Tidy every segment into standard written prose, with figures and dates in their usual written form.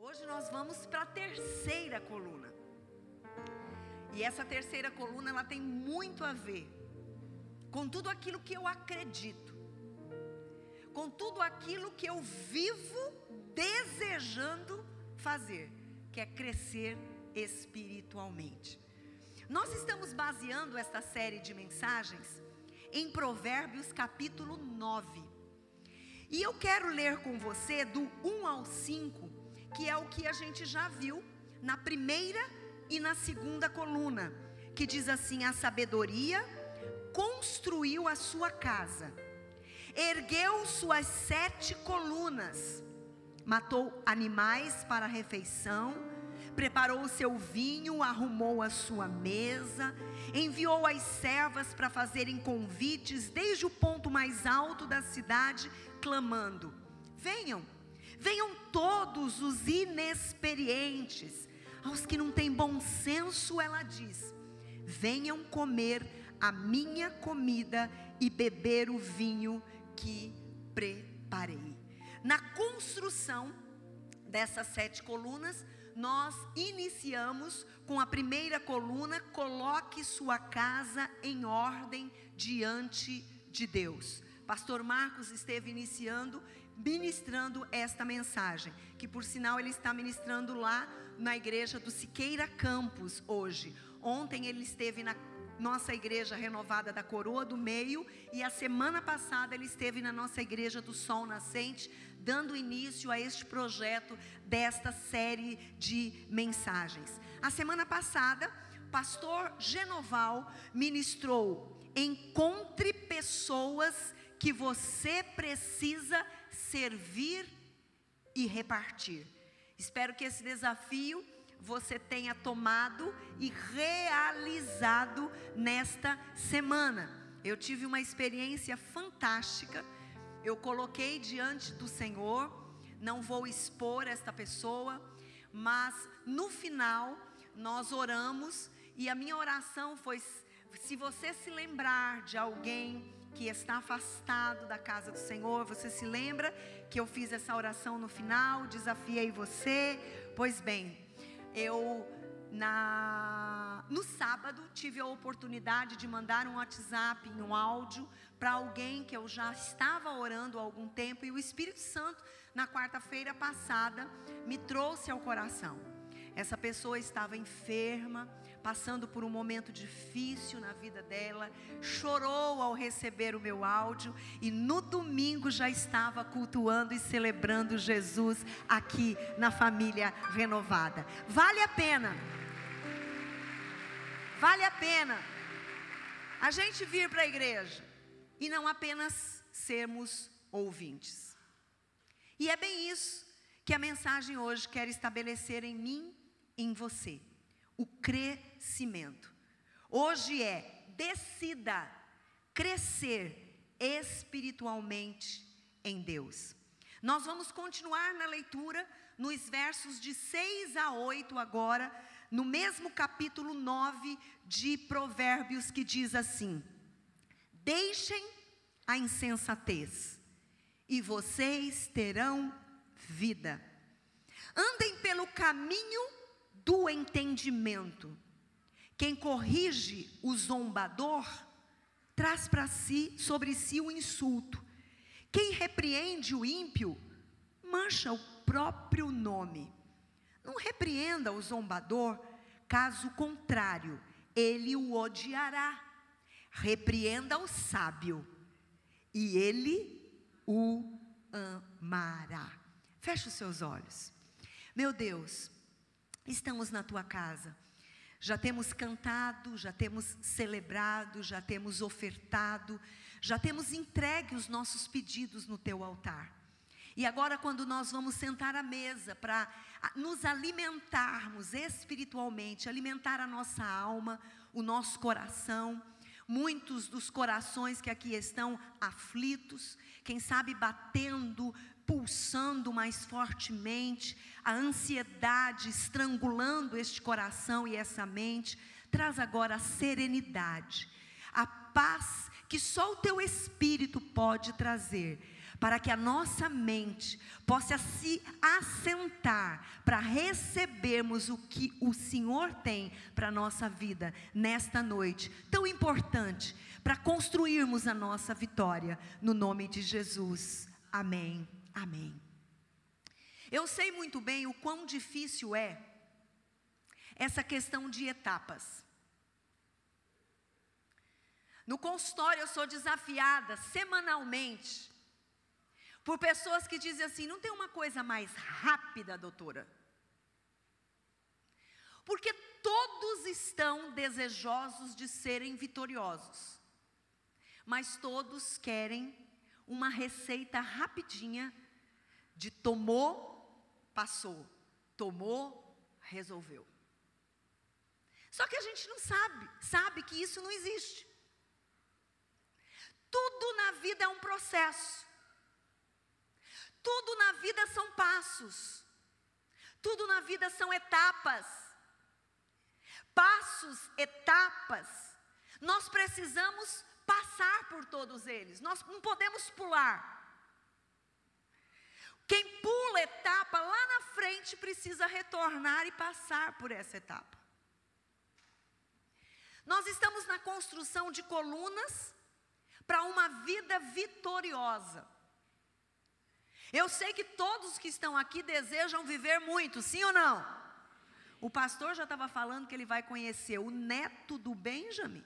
Hoje nós vamos para a terceira coluna. E essa terceira coluna, ela tem muito a ver com tudo aquilo que eu acredito, com tudo aquilo que eu vivo desejando fazer, que é crescer espiritualmente. Nós estamos baseando esta série de mensagens em Provérbios capítulo 9. E eu quero ler com você do 1 ao 5, que é o que a gente já viu na primeira e na segunda coluna, que diz assim: a sabedoria construiu a sua casa, ergueu suas 7 colunas, matou animais para a refeição, preparou o seu vinho, arrumou a sua mesa, enviou as servas para fazerem convites desde o ponto mais alto da cidade, clamando: venham, venham todos os inexperientes. Aos que não têm bom senso, ela diz: venham comer a minha comida e beber o vinho que preparei. Na construção dessas 7 colunas, nós iniciamos com a primeira coluna: coloque sua casa em ordem diante de Deus. Pastor Marcos esteve ministrando esta mensagem, que por sinal ele está ministrando lá na igreja do Siqueira Campos hoje. Ontem ele esteve na nossa igreja renovada da Coroa do Meio, e a semana passada ele esteve na nossa igreja do Sol Nascente, dando início a este projeto desta série de mensagens. A semana passada, pastor Genoval ministrou: encontre pessoas que você precisa servir e repartir. Espero que esse desafio você tenha tomado e realizado nesta semana. Eu tive uma experiência fantástica. Eu coloquei diante do Senhor, não vou expor esta pessoa, mas no final nós oramos, e a minha oração foi: se você se lembrar de alguém que está afastado da casa do Senhor, você se lembra que eu fiz essa oração no final, desafiei você? Pois bem, eu no sábado tive a oportunidade de mandar um WhatsApp em um áudio para alguém que eu já estava orando há algum tempo, e o Espírito Santo na quarta-feira passada me trouxe ao coração. Essa pessoa estava enferma, passando por um momento difícil na vida dela, chorou ao receber o meu áudio, e no domingo já estava cultuando e celebrando Jesus aqui na família renovada. Vale a pena a gente vir para a igreja e não apenas sermos ouvintes. E é bem isso que a mensagem hoje quer estabelecer em mim, em você: o crescimento. Hoje é: decida crescer espiritualmente em Deus. Nós vamos continuar na leitura nos versos de 6 a 8 agora, no mesmo capítulo 9 de Provérbios, que diz assim: deixem a insensatez e vocês terão vida. Andem pelo caminho do entendimento. Quem corrige o zombador traz para si, sobre si, o insulto. Quem repreende o ímpio mancha o próprio nome. Não repreenda o zombador, caso contrário, ele o odiará. Repreenda o sábio, e ele o amará. Feche os seus olhos. Meu Deus, estamos na tua casa. Já temos cantado, já temos celebrado, já temos ofertado, já temos entregue os nossos pedidos no teu altar. E agora, quando nós vamos sentar à mesa para nos alimentarmos espiritualmente, alimentar a nossa alma, o nosso coração, muitos dos corações que aqui estão aflitos, quem sabe batendo, pulsando mais fortemente, a ansiedade estrangulando este coração e essa mente, traz agora a serenidade, a paz que só o teu Espírito pode trazer, para que a nossa mente possa se assentar para recebermos o que o Senhor tem para a nossa vida nesta noite, tão importante, para construirmos a nossa vitória, no nome de Jesus, amém, amém. Eu sei muito bem o quão difícil é essa questão de etapas. No consultório eu sou desafiada semanalmente por pessoas que dizem assim: não tem uma coisa mais rápida, doutora? Porque todos estão desejosos de serem vitoriosos, mas todos querem uma receita rapidinha de tomou, passou, tomou, resolveu. Só que a gente não sabe que isso não existe. Tudo na vida é um processo. Tudo na vida são passos. Tudo na vida são etapas. Passos, etapas. Nós precisamos passar por todos eles. Nós não podemos pular. Quem pula etapa lá na frente precisa retornar e passar por essa etapa. Nós estamos na construção de colunas para uma vida vitoriosa. Eu sei que todos que estão aqui desejam viver muito, sim ou não? O pastor já estava falando que ele vai conhecer o neto do Benjamin.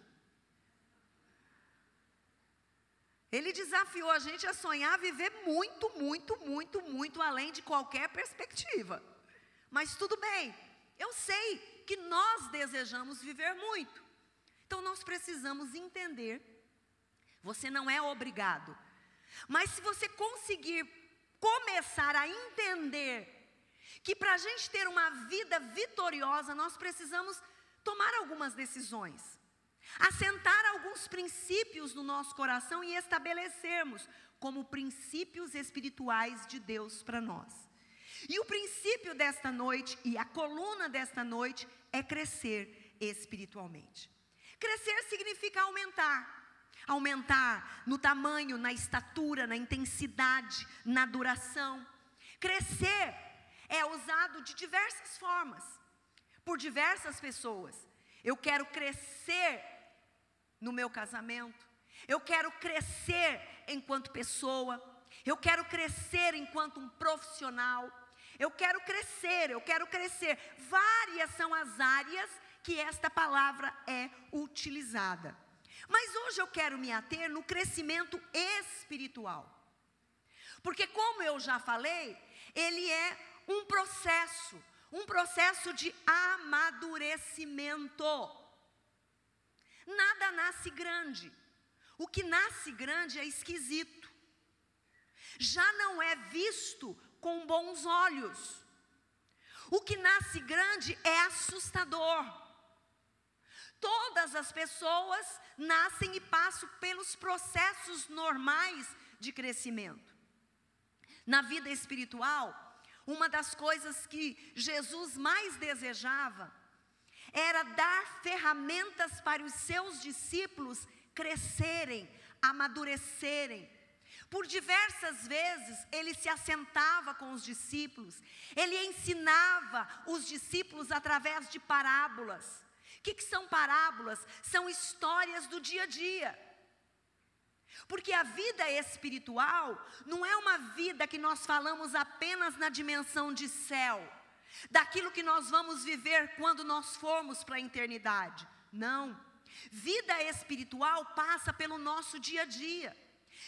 Ele desafiou a gente a sonhar, viver muito, muito, muito, muito além de qualquer perspectiva. Mas tudo bem, eu sei que nós desejamos viver muito. Então nós precisamos entender, você não é obrigado, mas se você conseguir começar a entender que para a gente ter uma vida vitoriosa, nós precisamos tomar algumas decisões, assentar alguns princípios no nosso coração e estabelecermos como princípios espirituais de Deus para nós. E o princípio desta noite, e a coluna desta noite, é crescer espiritualmente. Crescer significa aumentar. Aumentar no tamanho, na estatura, na intensidade, na duração. Crescer é usado de diversas formas, por diversas pessoas. Eu quero crescer no meu casamento. Eu quero crescer enquanto pessoa. Eu quero crescer enquanto um profissional. Eu quero crescer. Várias são as áreas que esta palavra é utilizada. Mas hoje eu quero me ater no crescimento espiritual. Porque como eu já falei, ele é um processo de amadurecimento. Nada nasce grande. O que nasce grande é esquisito. Já não é visto com bons olhos. O que nasce grande é assustador. Todas as pessoas nascem e passam pelos processos normais de crescimento. Na vida espiritual, uma das coisas que Jesus mais desejava era dar ferramentas para os seus discípulos crescerem, amadurecerem. Por diversas vezes ele se assentava com os discípulos, ele ensinava os discípulos através de parábolas. O que são parábolas? São histórias do dia a dia. Porque a vida espiritual não é uma vida que nós falamos apenas na dimensão de céu, daquilo que nós vamos viver quando nós formos para a eternidade. Não. Vida espiritual passa pelo nosso dia a dia.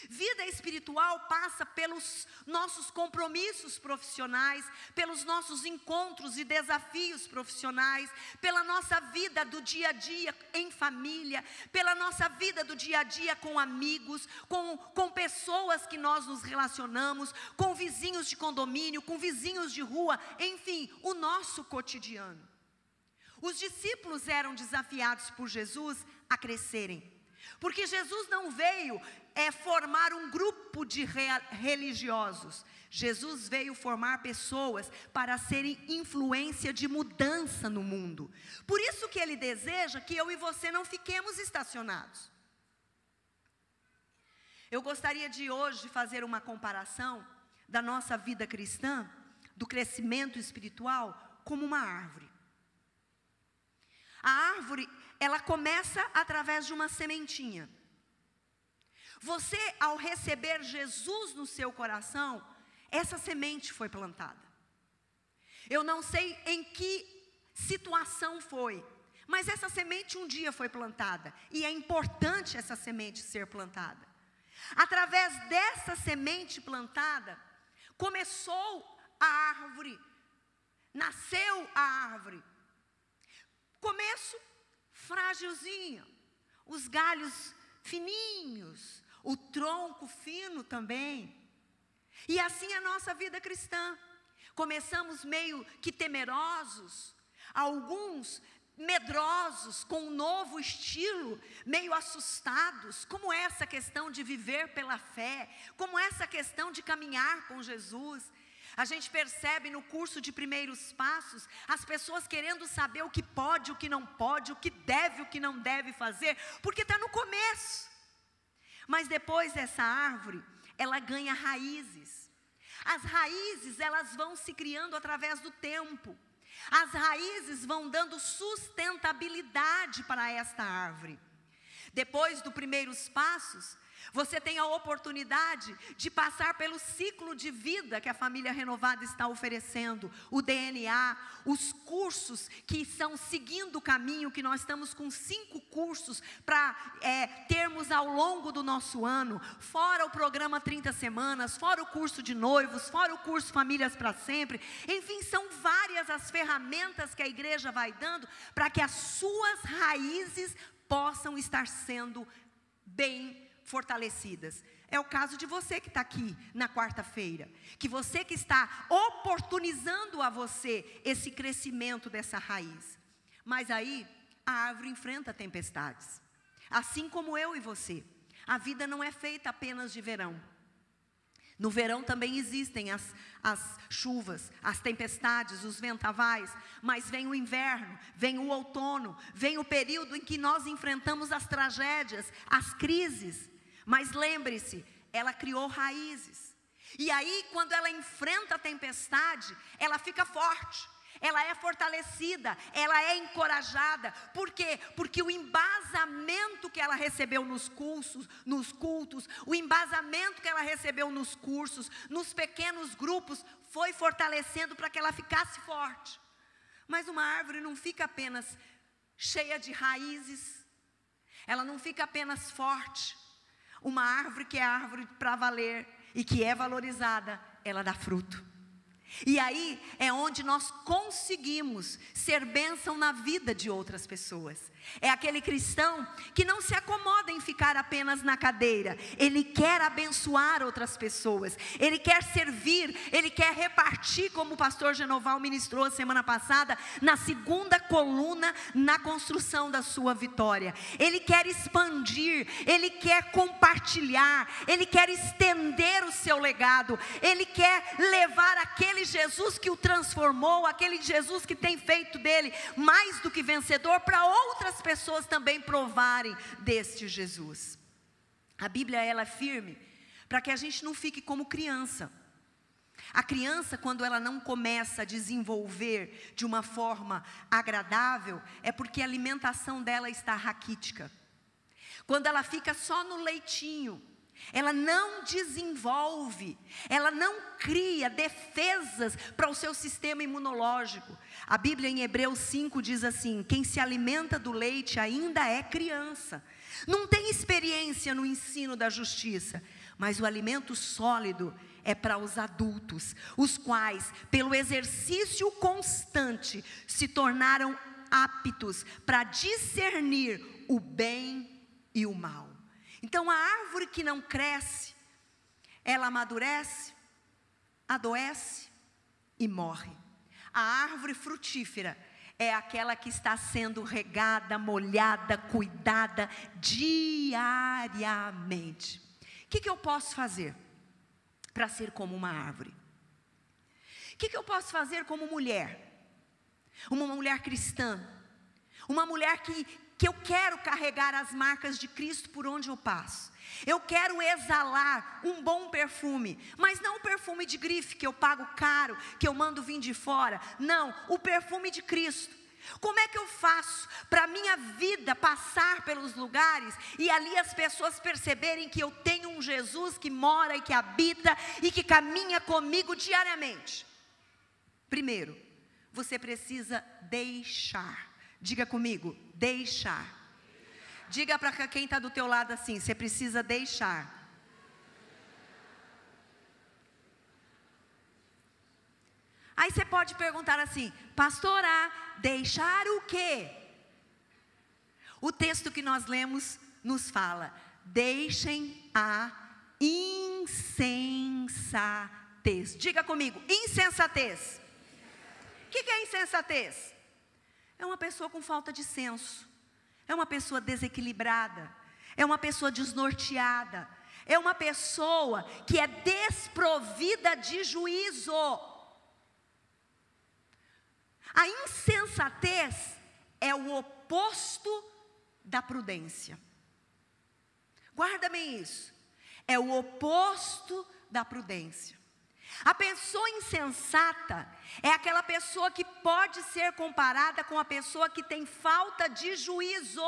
Vida espiritual passa pelos nossos compromissos profissionais, pelos nossos encontros e desafios profissionais, pela nossa vida do dia a dia em família, pela nossa vida do dia a dia com amigos, com pessoas que nós nos relacionamos, com vizinhos de condomínio, com vizinhos de rua, enfim, o nosso cotidiano. Os discípulos eram desafiados por Jesus a crescerem. Porque Jesus não veio formar um grupo de religiosos. Jesus veio formar pessoas para serem influência de mudança no mundo. Por isso que Ele deseja que eu e você não fiquemos estacionados. Eu gostaria de hoje fazer uma comparação da nossa vida cristã, do crescimento espiritual, como uma árvore. A árvore, ela começa através de uma sementinha. Você, ao receber Jesus no seu coração, essa semente foi plantada. Eu não sei em que situação foi, mas essa semente um dia foi plantada, e é importante essa semente ser plantada. Através dessa semente plantada, começou a árvore, nasceu a árvore. Começo frágilzinho, os galhos fininhos, o tronco fino também. E assim é a nossa vida cristã. Começamos meio que temerosos, alguns medrosos, com um novo estilo, meio assustados, como essa questão de viver pela fé, como essa questão de caminhar com Jesus. A gente percebe no curso de primeiros passos, as pessoas querendo saber o que pode, o que não pode, o que deve, o que não deve fazer, porque está no começo. Mas depois essa árvore, ela ganha raízes. As raízes, elas vão se criando através do tempo. As raízes vão dando sustentabilidade para esta árvore. Depois dos primeiros passos, você tem a oportunidade de passar pelo ciclo de vida que a família renovada está oferecendo, o DNA, os cursos que estão seguindo o caminho, que nós estamos com 5 cursos para termos ao longo do nosso ano, fora o programa 30 semanas, fora o curso de noivos, fora o curso Famílias para Sempre. Enfim, são várias as ferramentas que a igreja vai dando para que as suas raízes possam estar sendo bem fortalecidas. É o caso de você que está aqui na quarta-feira, que você que está oportunizando a você esse crescimento dessa raiz. Mas aí a árvore enfrenta tempestades, assim como eu e você. A vida não é feita apenas de verão. No verão também existem as chuvas, as tempestades, os vendavais, mas vem o inverno, vem o outono, vem o período em que nós enfrentamos as tragédias, as crises. Mas lembre-se, ela criou raízes. E aí, quando ela enfrenta a tempestade, ela fica forte, ela é fortalecida, ela é encorajada. Por quê? Porque o embasamento que ela recebeu nos cultos, o embasamento que ela recebeu nos cursos, nos pequenos grupos, foi fortalecendo para que ela ficasse forte. Mas uma árvore não fica apenas cheia de raízes, ela não fica apenas forte. Uma árvore que é árvore para valer e que é valorizada, ela dá fruto. E aí é onde nós conseguimos ser bênção na vida de outras pessoas. É aquele cristão que não se acomoda em ficar apenas na cadeira. Ele quer abençoar outras pessoas. Ele quer servir, ele quer repartir, como o pastor Genoval ministrou semana passada, na segunda coluna, na construção da sua vitória. Ele quer expandir, ele quer compartilhar, ele quer estender o seu legado. Ele quer levar aquele Jesus que o transformou, aquele Jesus que tem feito dele mais do que vencedor, para outras pessoas também provarem deste Jesus. A Bíblia, ela é firme para que a gente não fique como criança. A criança, quando ela não começa a desenvolver de uma forma agradável, é porque a alimentação dela está raquítica. Quando ela fica só no leitinho, ela não desenvolve, ela não cria defesas para o seu sistema imunológico. A Bíblia em Hebreus 5 diz assim: quem se alimenta do leite ainda é criança, não tem experiência no ensino da justiça, mas o alimento sólido é para os adultos, os quais, pelo exercício constante, se tornaram aptos para discernir o bem e o mal. Então a árvore que não cresce, ela amadurece, adoece e morre. A árvore frutífera é aquela que está sendo regada, molhada, cuidada diariamente. O que eu posso fazer para ser como uma árvore? O que eu posso fazer como mulher? Uma mulher cristã, uma mulher que que eu quero carregar as marcas de Cristo por onde eu passo. Eu quero exalar um bom perfume, mas não o perfume de grife que eu pago caro, que eu mando vir de fora. Não, o perfume de Cristo. Como é que eu faço para a minha vida passar pelos lugares e ali as pessoas perceberem que eu tenho um Jesus que mora e que habita e que caminha comigo diariamente? Primeiro, você precisa deixar. Diga comigo, deixar. Diga para quem está do teu lado assim, você precisa deixar. Aí você pode perguntar assim, pastora, deixar o quê? O texto que nós lemos nos fala, deixem a insensatez. Diga comigo, insensatez. O que é insensatez? É uma pessoa com falta de senso, é uma pessoa desequilibrada, é uma pessoa desnorteada, é uma pessoa que é desprovida de juízo. A insensatez é o oposto da prudência. Guarda bem isso. É o oposto da prudência. A pessoa insensata é aquela pessoa que pode ser comparada com a pessoa que tem falta de juízo.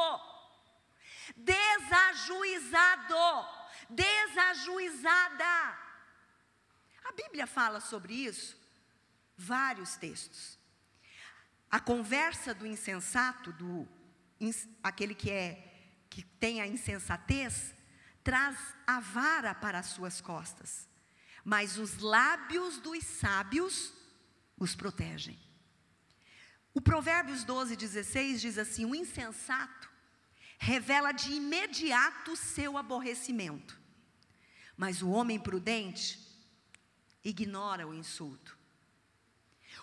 Desajuizado, desajuizada. A Bíblia fala sobre isso, vários textos. A conversa do insensato, aquele que tem a insensatez, traz a vara para as suas costas, mas os lábios dos sábios os protegem. O Provérbios 12:16 diz assim, o insensato revela de imediato o seu aborrecimento, mas o homem prudente ignora o insulto.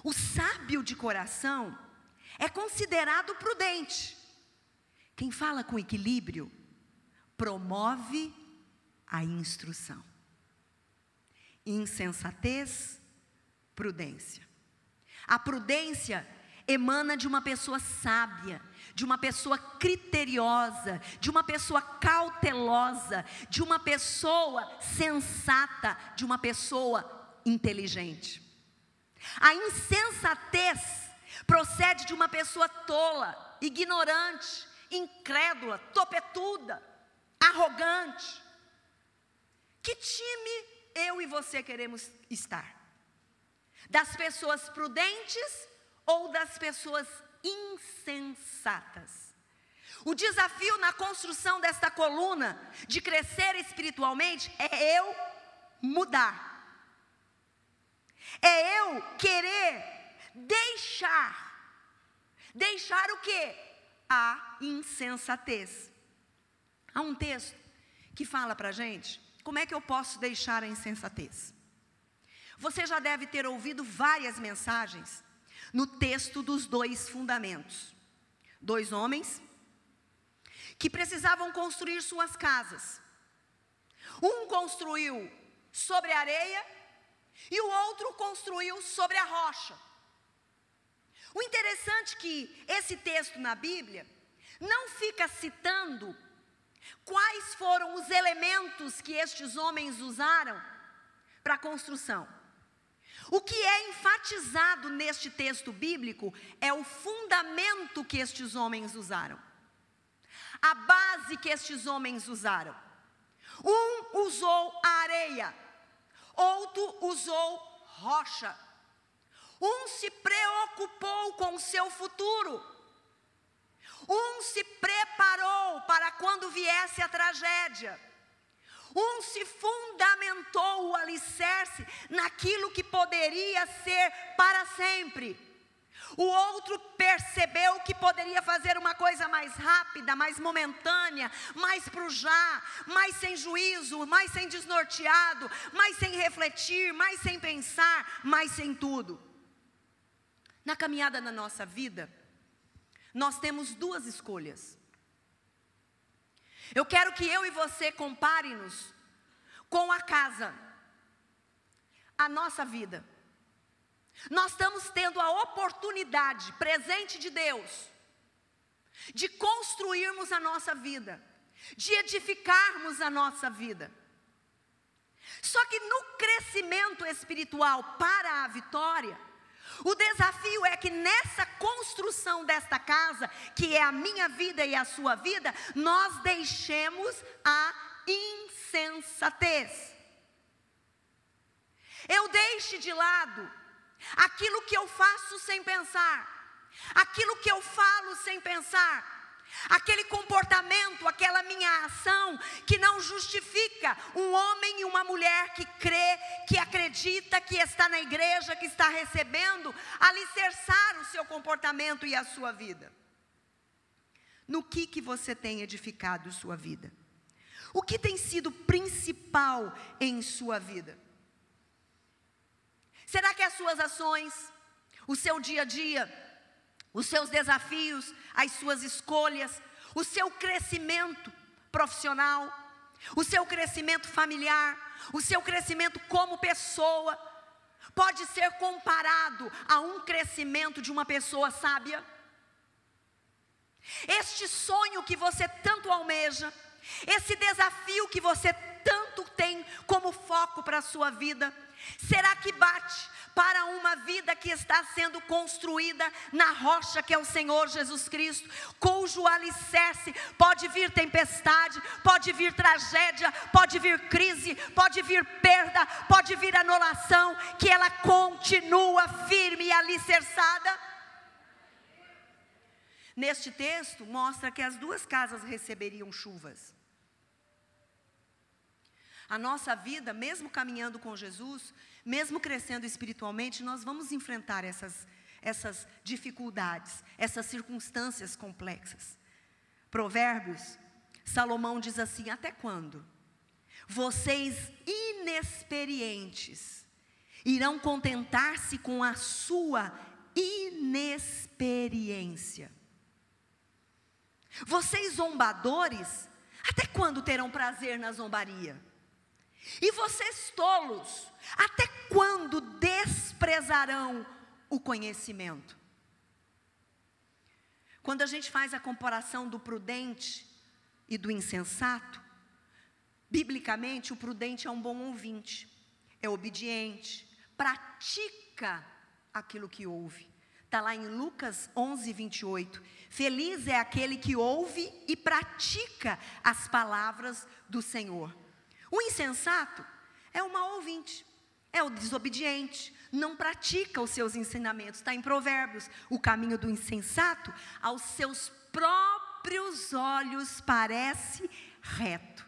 O sábio de coração é considerado prudente. Quem fala com equilíbrio promove a instrução. Insensatez, prudência. A prudência emana de uma pessoa sábia, de uma pessoa criteriosa, de uma pessoa cautelosa, de uma pessoa sensata, de uma pessoa inteligente. A insensatez procede de uma pessoa tola, ignorante, incrédula, topetuda, arrogante. Que time eu e você queremos estar? Das pessoas prudentes ou das pessoas insensatas? O desafio na construção desta coluna de crescer espiritualmente é eu mudar. É eu querer deixar o quê? A insensatez. Há um texto que fala para a gente, como é que eu posso deixar a insensatez? Você já deve ter ouvido várias mensagens no texto dos 2 fundamentos. 2 homens que precisavam construir suas casas. Um construiu sobre a areia e o outro construiu sobre a rocha. O interessante é que esse texto na Bíblia não fica citando quais foram os elementos que estes homens usaram para a construção. O que é enfatizado neste texto bíblico é o fundamento que estes homens usaram, a base que estes homens usaram. Um usou a areia, outro usou rocha. Um se preocupou com o seu futuro. Um se preparou para quando viesse a tragédia. Um se fundamentou o alicerce naquilo que poderia ser para sempre. O outro percebeu que poderia fazer uma coisa mais rápida, mais momentânea, mais pro já, mais sem juízo, mais sem desnorteado, mais sem refletir, mais sem pensar, mais sem tudo. Na caminhada na nossa vida, nós temos 2 escolhas. Eu quero que eu e você compare-nos com a casa, a nossa vida. Nós estamos tendo a oportunidade, presente de Deus, de construirmos a nossa vida, de edificarmos a nossa vida. Só que no crescimento espiritual para a vitória, o desafio é que nessa construção desta casa, que é a minha vida e a sua vida, nós deixemos a insensatez. Eu deixe de lado aquilo que eu faço sem pensar, aquilo que eu falo sem pensar, aquele comportamento, aquela minha ação que não justifica um homem e uma mulher que crê, que acredita, que está na igreja, que está recebendo, alicerçar o seu comportamento e a sua vida. No que você tem edificado sua vida? O que tem sido principal em sua vida? Será que as suas ações, o seu dia a dia, os seus desafios, as suas escolhas, o seu crescimento profissional, o seu crescimento familiar, o seu crescimento como pessoa, pode ser comparado a um crescimento de uma pessoa sábia? Este sonho que você tanto almeja, esse desafio que você tanto tem como foco para a sua vida, será que bate para uma vida que está sendo construída na rocha que é o Senhor Jesus Cristo, cujo alicerce pode vir tempestade, pode vir tragédia, pode vir crise, pode vir perda, pode vir anulação, que ela continua firme e alicerçada? Neste texto mostra que as duas casas receberiam chuvas. A nossa vida, mesmo caminhando com Jesus, mesmo crescendo espiritualmente, nós vamos enfrentar essas dificuldades, essas circunstâncias complexas. Provérbios, Salomão diz assim: até quando vocês inexperientes irão contentar-se com a sua inexperiência? Vocês zombadores, até quando terão prazer na zombaria? E vocês tolos, até quando desprezarão o conhecimento? Quando a gente faz a comparação do prudente e do insensato, biblicamente o prudente é um bom ouvinte, é obediente, pratica aquilo que ouve. Está lá em Lucas 11, 28. Feliz é aquele que ouve e pratica as palavras do Senhor. O insensato é o mau ouvinte, é o desobediente, não pratica os seus ensinamentos. Está em Provérbios: o caminho do insensato aos seus próprios olhos parece reto,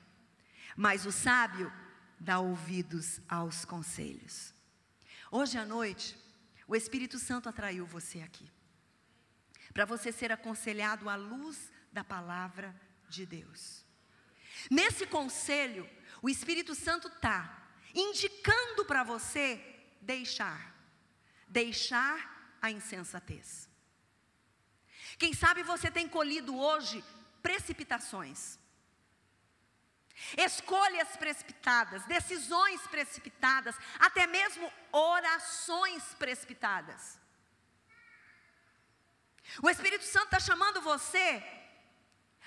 mas o sábio dá ouvidos aos conselhos. Hoje à noite, o Espírito Santo atraiu você aqui, para você ser aconselhado à luz da palavra de Deus. Nesse conselho, o Espírito Santo está indicando para você deixar a insensatez. Quem sabe você tem colhido hoje precipitações, escolhas precipitadas, decisões precipitadas, até mesmo orações precipitadas. O Espírito Santo está chamando você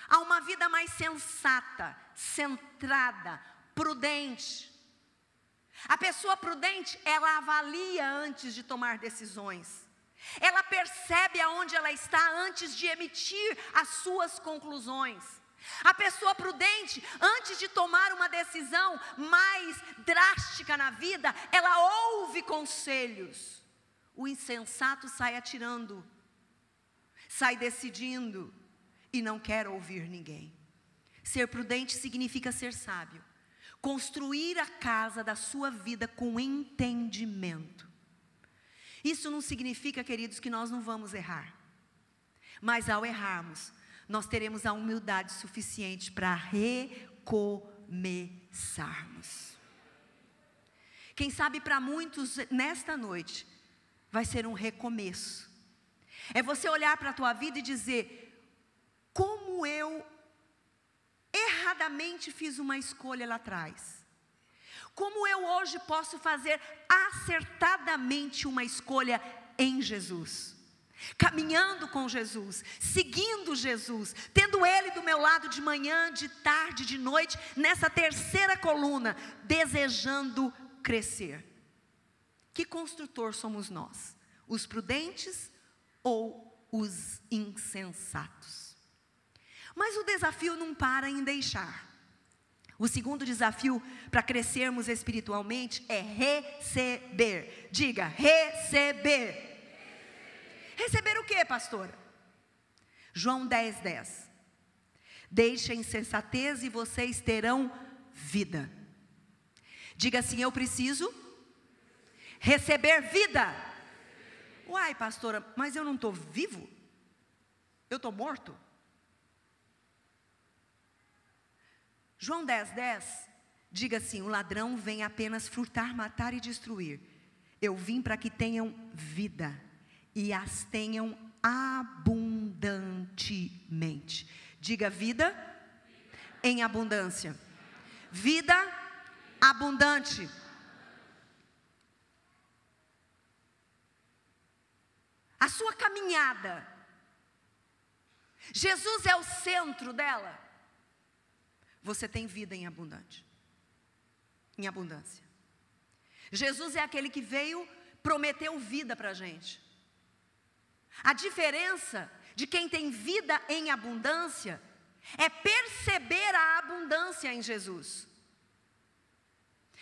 a uma vida mais sensata, centrada, prudente. A pessoa prudente, ela avalia antes de tomar decisões. Ela percebe aonde ela está antes de emitir as suas conclusões. A pessoa prudente, antes de tomar uma decisão mais drástica na vida, ela ouve conselhos. O insensato sai atirando, sai decidindo e não quer ouvir ninguém. Ser prudente significa ser sábio, construir a casa da sua vida com entendimento. Isso não significa, queridos, que nós não vamos errar, mas ao errarmos, nós teremos a humildade suficiente para recomeçarmos. Quem sabe para muitos nesta noite vai ser um recomeço. É você olhar para a tua vida e dizer: como eu erradamente fiz uma escolha lá atrás. Como eu hoje posso fazer acertadamente uma escolha em Jesus? caminhando com Jesus, seguindo Jesus, tendo Ele do meu lado de manhã, de tarde, de noite, nessa terceira coluna, desejando crescer. Que construtor somos nós? Os prudentes ou os insensatos? Mas o desafio não para em deixar. O segundo desafio para crescermos espiritualmente é receber. Diga, receber. Receber o que, pastora? João 10:10. Deixe a insensatez e vocês terão vida. Diga assim, eu preciso receber vida. Uai, pastora, mas eu não estou vivo? Eu estou morto? João 10:10, diga assim, o ladrão vem apenas furtar, matar e destruir. Eu vim para que tenham vida e as tenham abundantemente. Diga vida em abundância. Vida abundante. A sua caminhada, Jesus é o centro dela. Você tem vida em abundância. Jesus é aquele que veio, prometeu vida para a gente. A diferença de quem tem vida em abundância é perceber a abundância em Jesus.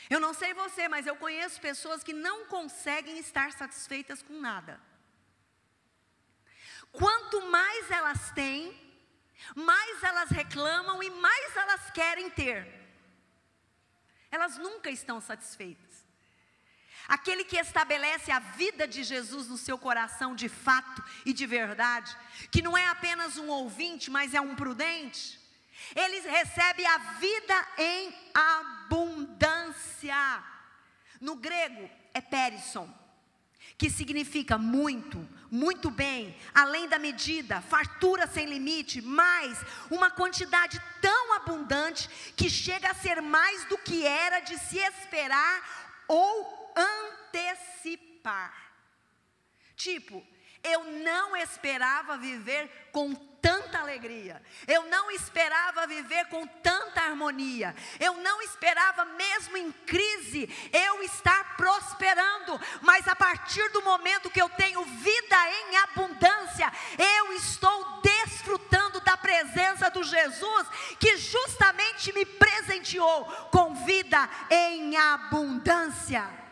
Eu não sei você, mas eu conheço pessoas que não conseguem estar satisfeitas com nada. Quanto mais elas têm, mais elas reclamam e mais elas querem ter. Elas nunca estão satisfeitas. Aquele que estabelece a vida de Jesus no seu coração de fato e de verdade, que não é apenas um ouvinte, mas é um prudente, ele recebe a vida em abundância. No grego é perisson, que significa muito, muito bem, além da medida, fartura sem limite, mais uma quantidade tão abundante que chega a ser mais do que era de se esperar ou antecipar. Tipo, eu não esperava viver com tanta alegria, eu não esperava viver com tanta harmonia, eu não esperava mesmo em crise eu estar prosperando, mas a partir do momento que eu tenho vida em abundância, eu estou desfrutando da presença do Jesus, que justamente me presenteou com vida em abundância.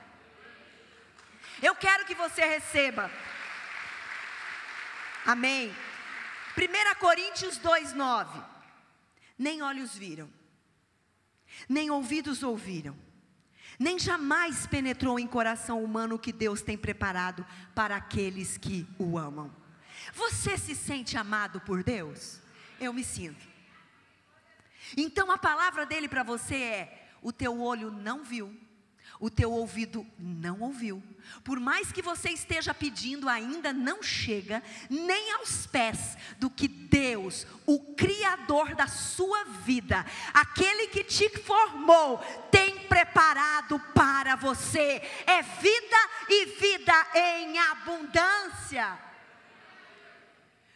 Eu quero que você receba. Amém. 1 Coríntios 2:9. Nem olhos viram, nem ouvidos ouviram, nem jamais penetrou em coração humano o que Deus tem preparado para aqueles que o amam. Você se sente amado por Deus? Eu me sinto. Então a palavra dele para você é: o teu olho não viu, o teu ouvido não ouviu. Por mais que você esteja pedindo, ainda não chega nem aos pés do que Deus, o Criador da sua vida, aquele que te formou, tem preparado para você. É vida e vida em abundância.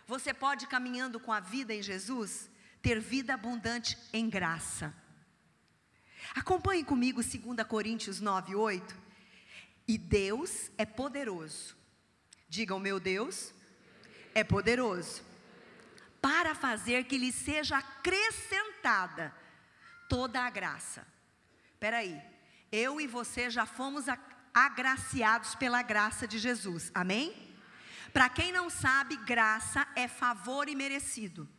Você pode, caminhando com a vida em Jesus, ter vida abundante em graça. Acompanhe comigo 2 Coríntios 9:8. E Deus é poderoso. Diga, o meu Deus é poderoso para fazer que lhe seja acrescentada toda a graça. Espera aí, eu e você já fomos agraciados pela graça de Jesus, amém? Para quem não sabe, graça é favor imerecido.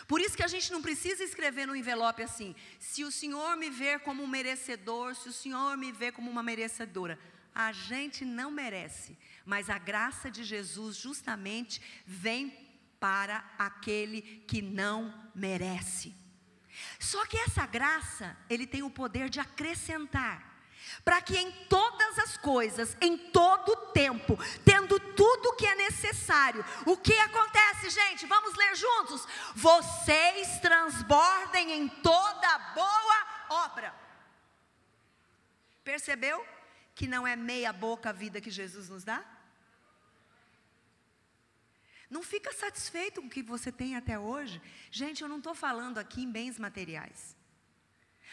Por isso que a gente não precisa escrever no envelope assim: se o Senhor me ver como um merecedor, se o Senhor me ver como uma merecedora. A gente não merece, mas a graça de Jesus justamente vem para aquele que não merece. Só que essa graça, ele tem o poder de acrescentar, para que em todas as coisas, em todo o tempo, tendo tudo o que é necessário, o que acontece, gente? Vamos ler juntos: vocês transbordem em toda boa obra. Percebeu que não é meia boca a vida que Jesus nos dá? Não fica satisfeito com o que você tem até hoje. Gente, eu não estou falando aqui em bens materiais.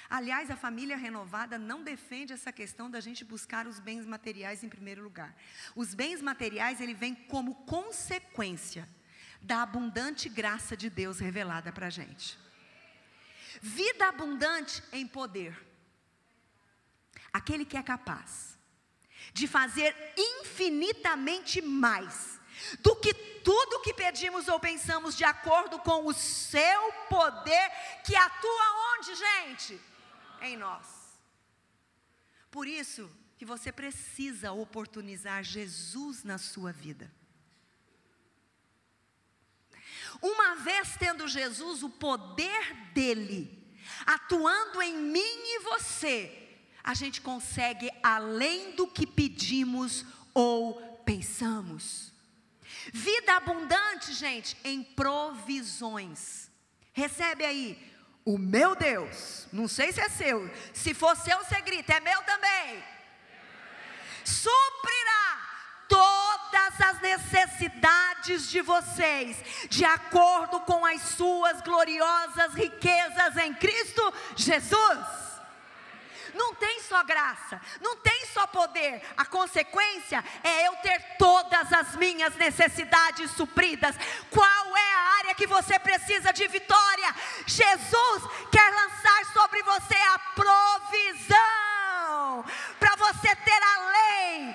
Aliás, a família renovada não defende essa questão da gente buscar os bens materiais em primeiro lugar. Os bens materiais, ele vem como consequência da abundante graça de Deus revelada para a gente. Vida abundante em poder. Aquele que é capaz de fazer infinitamente mais do que tudo que pedimos ou pensamos, de acordo com o seu poder, que atua onde, gente? Em nós. Por isso que você precisa oportunizar Jesus na sua vida. Uma vez tendo Jesus, o poder dele atuando em mim e você, a gente consegue além do que pedimos ou pensamos. Vida abundante, gente, em provisões. Recebe aí, o meu Deus, não sei se é seu, se for seu você grita, é meu também. Suprirá todas as necessidades de vocês, de acordo com as suas gloriosas riquezas em Cristo Jesus. Não tem só graça, não tem só poder. A consequência é eu ter todas as minhas necessidades supridas. Qual é a área que você precisa de vitória? Jesus quer lançar sobre você a provisão, para você ter além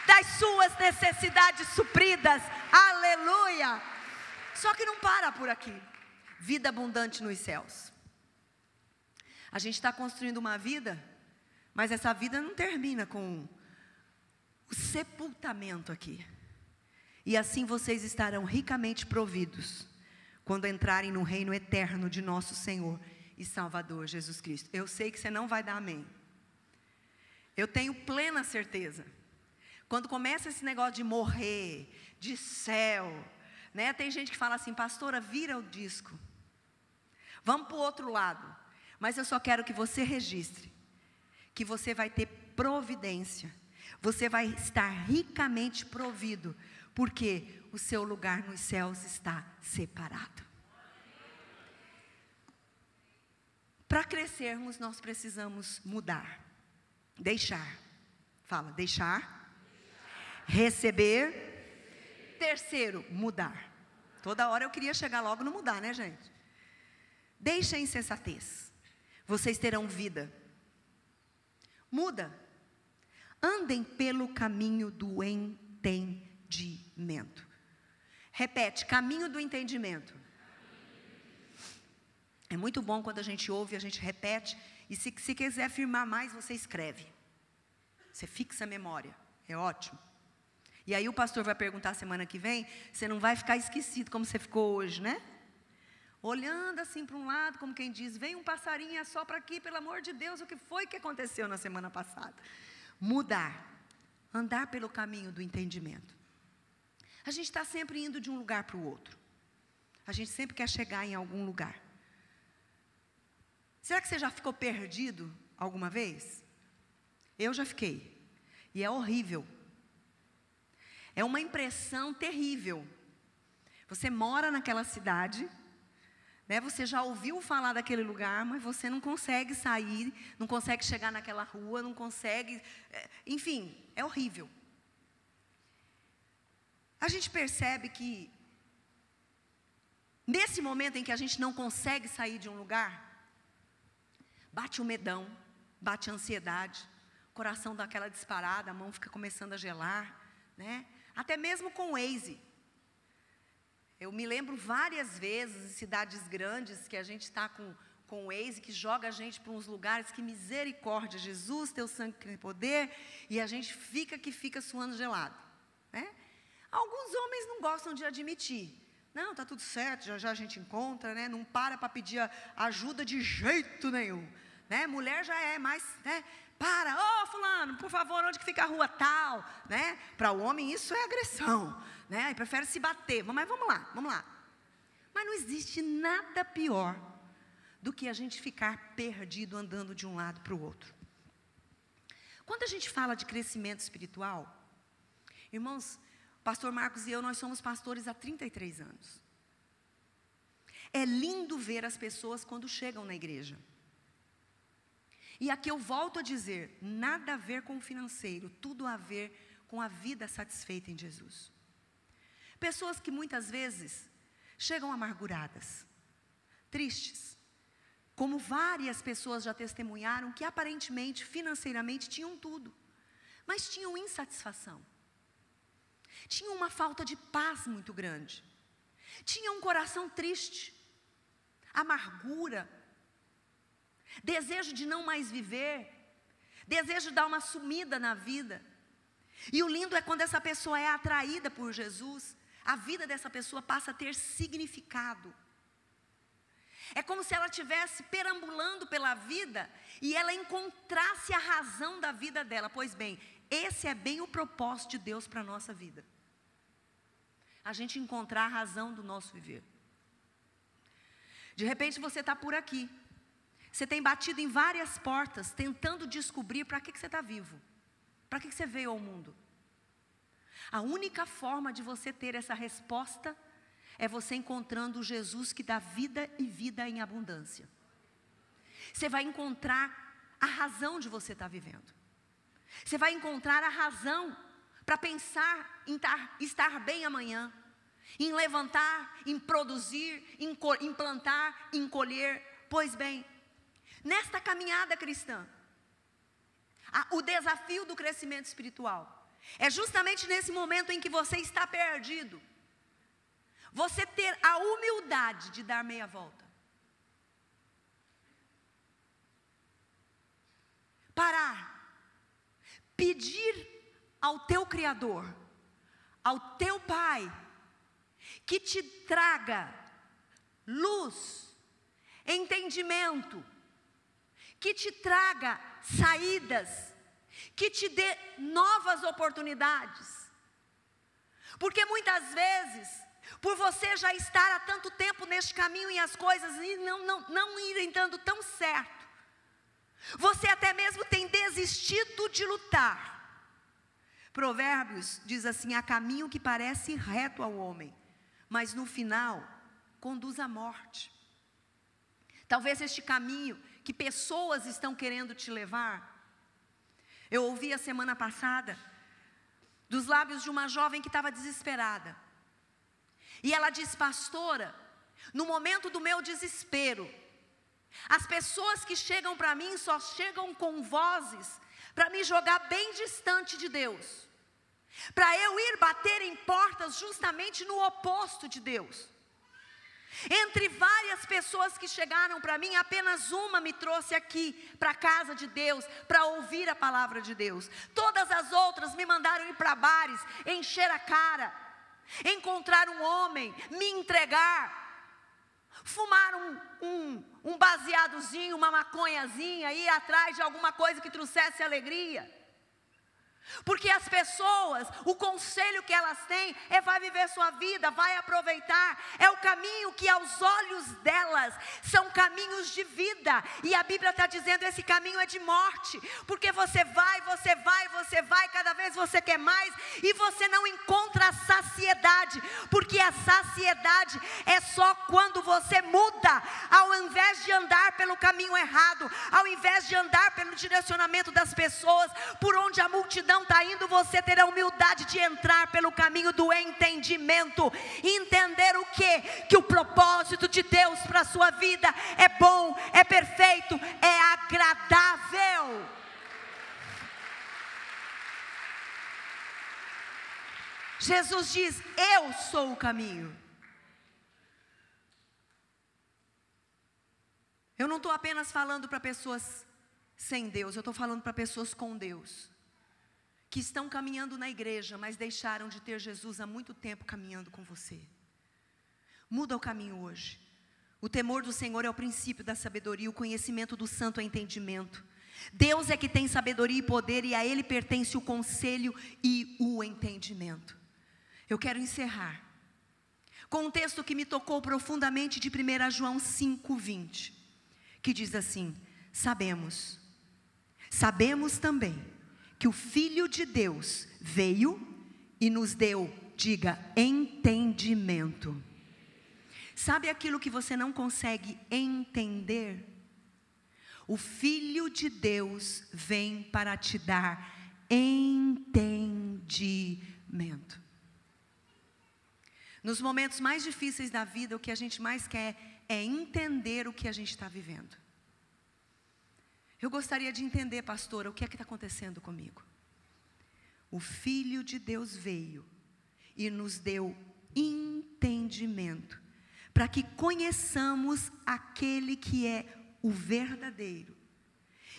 das suas necessidades supridas. Aleluia! Só que não para por aqui. Vida abundante nos céus. A gente está construindo uma vida, mas essa vida não termina com o sepultamento aqui. E assim vocês estarão ricamente providos, quando entrarem no reino eterno de nosso Senhor e Salvador Jesus Cristo. Eu sei que você não vai dar amém. Eu tenho plena certeza. Quando começa esse negócio de morrer, de céu, né? Tem gente que fala assim, pastora, vira o disco. Vamos para o outro lado. Mas eu só quero que você registre, que você vai ter providência, você vai estar ricamente provido, porque o seu lugar nos céus está separado. Para crescermos, nós precisamos mudar, deixar, fala, deixar, receber, terceiro, mudar. Toda hora eu queria chegar logo no mudar, né, gente? Deixa a insensatez. Vocês terão vida. Muda. Andem pelo caminho do entendimento. Repete, caminho do entendimento. É muito bom quando a gente ouve, a gente repete. E se quiser afirmar mais, você escreve. Você fixa a memória. É ótimo. E aí o pastor vai perguntar semana que vem, você não vai ficar esquecido como você ficou hoje, né? Olhando assim para um lado, como quem diz, vem um passarinho só para aqui, pelo amor de Deus, o que foi que aconteceu na semana passada? Mudar, andar pelo caminho do entendimento. A gente está sempre indo de um lugar para o outro. A gente sempre quer chegar em algum lugar. Será que você já ficou perdido alguma vez? Eu já fiquei. E é horrível. É uma impressão terrível. Você mora naquela cidade, né? Você já ouviu falar daquele lugar, mas você não consegue sair, não consegue chegar naquela rua, não consegue, enfim, é horrível. A gente percebe que, nesse momento em que a gente não consegue sair de um lugar, bate o medão, bate a ansiedade, o coração dá aquela disparada, a mão fica começando a gelar, né? Até mesmo com o Waze. Eu me lembro várias vezes em cidades grandes que a gente está com o Waze, que joga a gente para uns lugares, que misericórdia, Jesus, teu sangue tem poder, e a gente fica suando gelado, né? Alguns homens não gostam de admitir. Não, está tudo certo, já já a gente encontra, né? Não para pedir ajuda de jeito nenhum, né? Mulher já é mais, né? Para, fulano, por favor, onde que fica a rua tal, né? Para o homem isso é agressão, né? E prefere se bater, mas vamos lá. Mas não existe nada pior do que a gente ficar perdido andando de um lado para o outro. Quando a gente fala de crescimento espiritual, irmãos, o Pastor Marcos e eu, nós somos pastores há 33 anos. É lindo ver as pessoas quando chegam na igreja. E aqui eu volto a dizer, nada a ver com o financeiro, tudo a ver com a vida satisfeita em Jesus. Pessoas que muitas vezes chegam amarguradas, tristes, como várias pessoas já testemunharam que aparentemente, financeiramente tinham tudo, mas tinham insatisfação, tinham uma falta de paz muito grande, tinham um coração triste, amargura, desejo de não mais viver, desejo de dar uma sumida na vida. E o lindo é quando essa pessoa é atraída por Jesus, a vida dessa pessoa passa a ter significado. É como se ela estivesse perambulando pela vida e ela encontrasse a razão da vida dela. Pois bem, esse é bem o propósito de Deus para a nossa vida. A gente encontrar a razão do nosso viver. De repente você está por aqui. Você tem batido em várias portas, tentando descobrir para que você está vivo. Para que você veio ao mundo. A única forma de você ter essa resposta é você encontrando Jesus que dá vida e vida em abundância. Você vai encontrar a razão de você estar vivendo. Você vai encontrar a razão para pensar em estar bem amanhã, em levantar, em produzir, em plantar, em colher. Pois bem, nesta caminhada cristã, o desafio do crescimento espiritual é justamente nesse momento em que você está perdido, você ter a humildade de dar meia volta. Parar, pedir ao teu Criador, ao teu Pai, que te traga luz, entendimento, que te traga saídas, que te dê novas oportunidades. Porque muitas vezes, por você já estar há tanto tempo neste caminho e as coisas não irem dando tão certo, você até mesmo tem desistido de lutar. Provérbios diz assim: há caminho que parece reto ao homem, mas no final conduz à morte. Talvez este caminho que pessoas estão querendo te levar. Eu ouvi a semana passada dos lábios de uma jovem que estava desesperada. E ela diz: pastora, no momento do meu desespero, as pessoas que chegam para mim só chegam com vozes para me jogar bem distante de Deus, para eu ir bater em portas justamente no oposto de Deus. Entre várias pessoas que chegaram para mim, apenas uma me trouxe aqui para a casa de Deus, para ouvir a palavra de Deus. Todas as outras me mandaram ir para bares, encher a cara, encontrar um homem, me entregar, fumar um baseadozinho, uma maconhazinha, ir atrás de alguma coisa que trouxesse alegria. Porque as pessoas, o conselho que elas têm é: vai viver sua vida, vai aproveitar. É o caminho que aos olhos delas são caminhos de vida. E a Bíblia está dizendo: esse caminho é de morte. Porque você vai, cada vez você quer mais, e você não encontra a saciedade. Porque a saciedade é só quando você muda. Ao invés de andar pelo caminho errado, ao invés de andar pelo direcionamento das pessoas, por onde a multidão está indo, você ter a humildade de entrar pelo caminho do entendimento, entender o quê? Que o propósito de Deus para a sua vida é bom, é perfeito, é agradável. Jesus diz: eu sou o caminho. Eu não estou apenas falando para pessoas sem Deus, eu estou falando para pessoas com Deus, que estão caminhando na igreja, mas deixaram de ter Jesus há muito tempo caminhando com você. Muda o caminho hoje. O temor do Senhor é o princípio da sabedoria, o conhecimento do santo é entendimento. Deus é que tem sabedoria e poder, e a Ele pertence o conselho e o entendimento. Eu quero encerrar com um texto que me tocou profundamente, de 1 João 5:20, que diz assim: sabemos também que o Filho de Deus veio e nos deu Diga entendimento. Sabe aquilo que você não consegue entender? O Filho de Deus vem para te dar entendimento. Nos momentos mais difíceis da vida, o que a gente mais quer é entender o que a gente está vivendo. Eu gostaria de entender, pastora, o que é que está acontecendo comigo? O Filho de Deus veio e nos deu entendimento, para que conheçamos aquele que é o verdadeiro.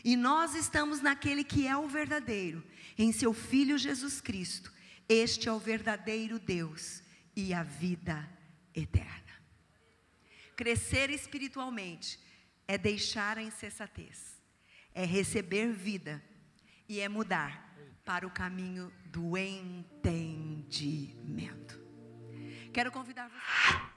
E nós estamos naquele que é o verdadeiro, em seu Filho Jesus Cristo. Este é o verdadeiro Deus e a vida eterna. Crescer espiritualmente é deixar a insensatez, é receber vida e é mudar para o caminho do entendimento. Quero convidar você.